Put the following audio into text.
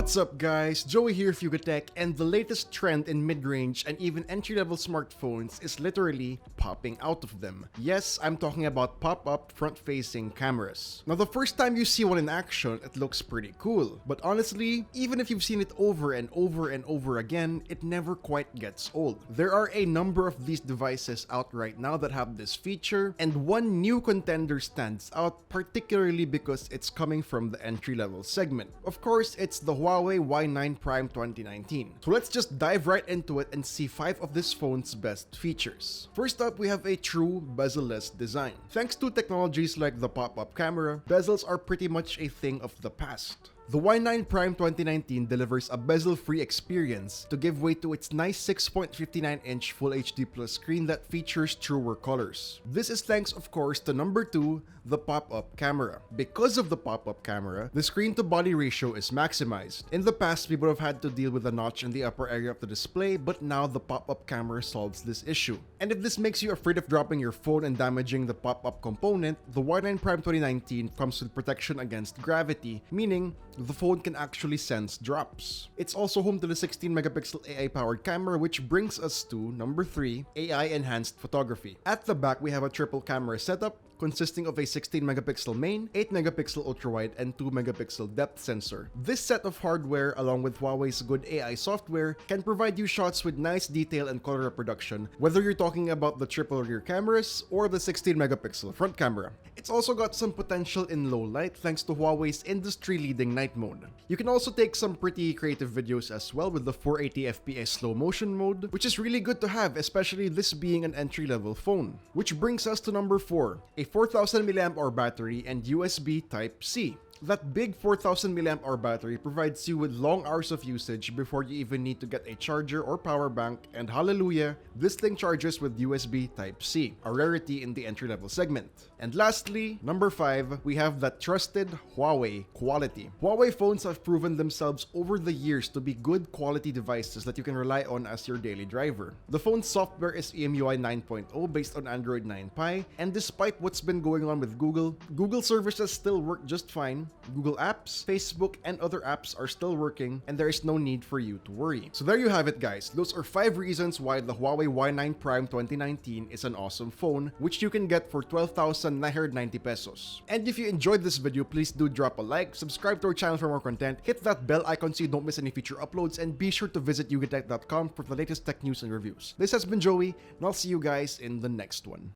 What's up guys, Joey here, Fugatech, and the latest trend in mid-range and even entry-level smartphones is literally popping out of them. Yes, I'm talking about pop-up front-facing cameras. Now the first time you see one in action, it looks pretty cool, but honestly, even if you've seen it over and over and over again, it never quite gets old. There are a number of these devices out right now that have this feature, and one new contender stands out particularly because it's coming from the entry-level segment. Of course, it's the Huawei Y9 Prime 2019. So let's just dive right into it and see 5 of this phone's best features. First up, we have a true bezel-less design. Thanks to technologies like the pop-up camera, bezels are pretty much a thing of the past. The Y9 Prime 2019 delivers a bezel-free experience to give way to its nice 6.59-inch Full HD Plus screen that features truer colors. This is thanks, of course, to number 2, the pop-up camera. Because of the pop-up camera, the screen-to-body ratio is maximized. In the past, we would have had to deal with a notch in the upper area of the display, but now the pop-up camera solves this issue. And if this makes you afraid of dropping your phone and damaging the pop-up component, the Y9 Prime 2019 comes with protection against gravity, meaning the phone can actually sense drops. It's also home to the 16-megapixel AI-powered camera, which brings us to number 3, AI-enhanced photography. At the back, we have a triple camera setup consisting of a 16-megapixel main, 8-megapixel ultrawide, and 2-megapixel depth sensor. This set of hardware, along with Huawei's good AI software, can provide you shots with nice detail and color reproduction, whether you're talking about the triple rear cameras or the 16-megapixel front camera. It's also got some potential in low light thanks to Huawei's industry-leading night mode. You can also take some pretty creative videos as well with the 480fps slow motion mode, which is really good to have, especially this being an entry-level phone. Which brings us to number 4, a 4000 mAh battery and USB Type-C. That big 4000 mAh battery provides you with long hours of usage before you even need to get a charger or power bank, and hallelujah, this thing charges with USB Type-C, a rarity in the entry-level segment. And lastly, number 5, we have that trusted Huawei quality. Huawei phones have proven themselves over the years to be good quality devices that you can rely on as your daily driver. The phone's software is EMUI 9.0 based on Android 9 Pie, and despite what's been going on with Google services still work just fine. Google Apps, Facebook, and other apps are still working, and there is no need for you to worry. So there you have it guys, those are 5 reasons why the Huawei Y9 Prime 2019 is an awesome phone, which you can get for 12,990 pesos. And if you enjoyed this video, please do drop a like, subscribe to our channel for more content, hit that bell icon so you don't miss any future uploads, and be sure to visit yugatech.com for the latest tech news and reviews. This has been Joey, and I'll see you guys in the next one.